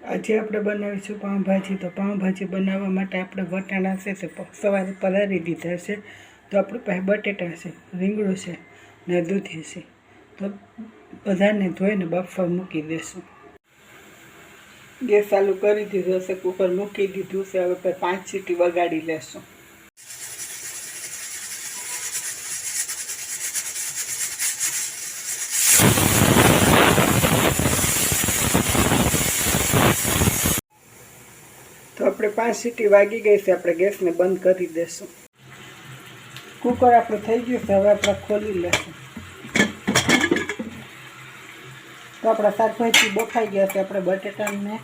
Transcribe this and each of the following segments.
આજે આપણે બનાવીશું પાઉંભાજી। તો પાઉંભાજી બનાવવા માટે આપણે વટાણા છે તે સવારે પલાળી દીધા છે। તો આપણી પાસે બટેટા છે, રીંગણું છે ને દૂધી છે। તો બધાને ધોઈને બાફવા મૂકી દેશું। ગેસ ચાલુ કરી દીધો છે, કુકર મૂકી દીધું છે। હવે 5 સીટી વગાડી લેશું। તો આપણે 5 સીટી વાગી ગઈ છે, આપણે ગેસને બંધ કરી દેશું। કુકર આપણું થઈ ગયું છે, હવે આપણે ખોલી લેશું। તો આપણા શાકભાજી બફાઈ ગયા છે, આપણે બટેટાને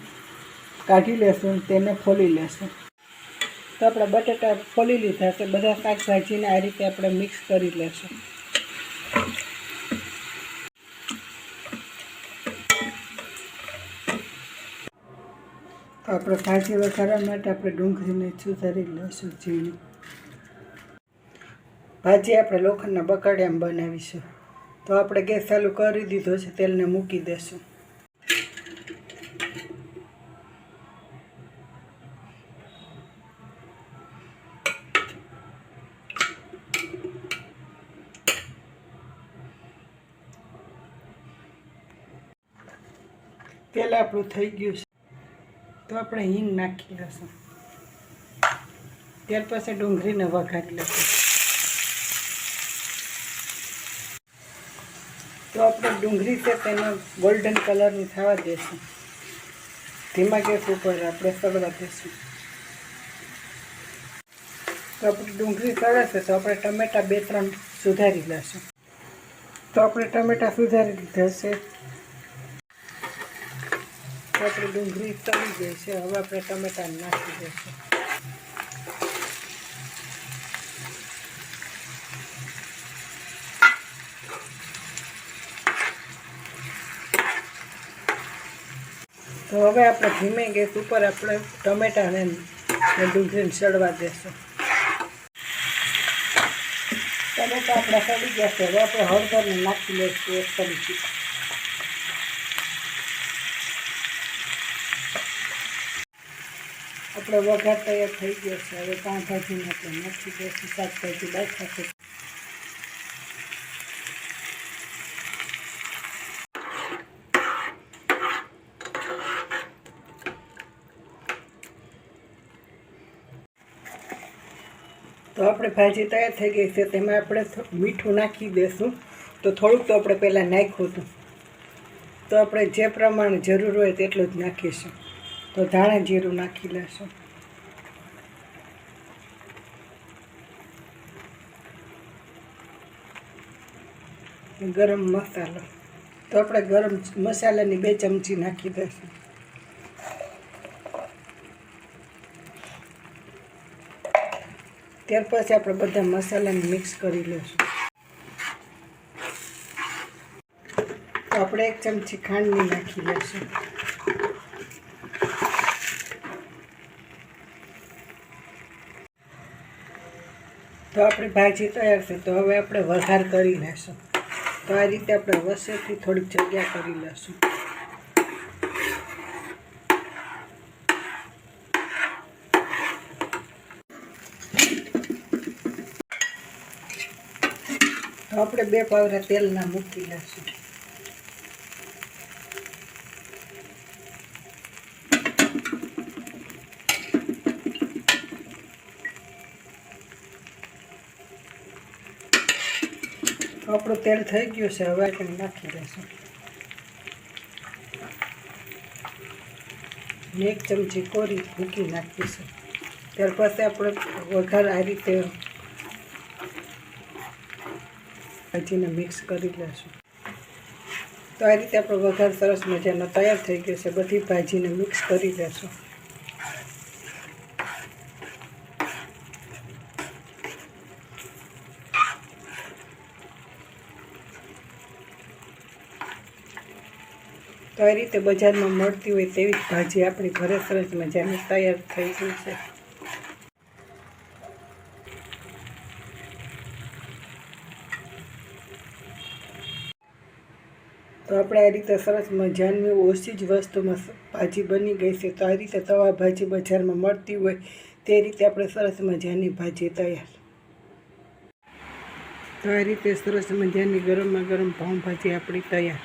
કાઢી લેશું, તેને ફોલી લેશું। તો આપણા બટેટા ફોલી લીધા છે, બધા શાકભાજીને આ રીતે આપણે મિક્સ કરી લેશું। તો આપણે ભાજી વઘારવા માટે આપણે ડુંગળીને સુધારી લઈશું ઝીણી। ભાજી આપણે લોખંડના બકાડિયામાં બનાવીશું। તો આપણે ગેસ ચાલુ કરી દીધો છે, તેલને મૂકી દેશું। તેલ આપણું થઈ ગયું છે, તો આપણે હિંગ નાખી લઈશું। ત્યાર પછી ડુંગળીને વઘારી લઈશું। તો આપણે ડુંગળી છે તેને ગોલ્ડન કલરની થવા દેશું। ધીમા ગેસ ઉપર આપણે સળવા દેશું। તો આપણી ડુંગળી સળે છે, તો આપણે ટમેટા 2-3 સુધારી લઈશું। તો આપણે ટમેટા સુધારી લીધા છે। તો આપણી ડુંગળી તળી ગઈ છે, હવે આપણે ટમેટાને નાખી દઈશું। તો હવે આપણે ધીમે ગેસ ઉપર આપણે ટમેટાને ડુંગળીને સળવા દેશું। ટમેટા આપણા સળી ગયા છે, હવે આપણે હળદરને નાખી લઈશું 1 ચમચી। આપણો વઘાર તૈયાર થઈ ગયો છે, હવે પાઉંભાજીને આપણે નાખી દઈશું। શાકભાજી બાફા છે, તો આપણે ભાજી તૈયાર થઈ ગઈ છે, તેમાં આપણે મીઠું નાખી દઈશું। તો થોડુંક તો આપણે પહેલાં નાખ્યું હતું, તો આપણે જે પ્રમાણે જરૂર હોય તેટલું જ નાખીશું। તો ધાણા જીરું નાખી લઈશું। ગરમ મસાલો, તો આપણે ગરમ મસાલાની 2 ચમચી નાખી દઈશું। ત્યાર પછી આપણે બધા મસાલાને મિક્સ કરી લઈશું। તો આપણે 1 ચમચી ખાંડની નાખી લઈશું। તો આપણી ભાજી તૈયાર છે, તો હવે આપણે વઘાર કરી લઈશું। તો આ રીતે આપણે વચ્ચેથી થોડીક જગ્યા કરી લઈશું। તો આપણે 2 પાવરા તેલના મૂકી લઈશું। આપણું તેલ થઈ ગયું છે, હવે આપણે નાખી દઈશું। 1 ચમચી કોરી મૂકી નાખીશું। ત્યાર પછી આપણે વઘાર આ રીતે ભાજીને મિક્સ કરી લઈશું। તો આ રીતે આપણો વઘાર સરસ મજાનો તૈયાર થઈ ગયો છે, બધી ભાજીને મિક્સ કરી લઈશું। તો આ રીતે બજારમાં મળતી હોય તેવી જ ભાજી આપણી ઘરે સરસ મજાની તૈયાર થઈ ગઈ છે। તો તો આપણે આ રીતે સરસ મજાની ઓછી જ વસ્તુમાં ભાજી બની ગઈ છે. તો આ રીતે તવા ભાજી બજારમાં મળતી હોય તે રીતે આપણે સરસ મજાની ભાજી તૈયાર. તો આ રીતે સરસ મજાની ગરમમાં ગરમ પાઉંભાજી આપણી તૈયાર.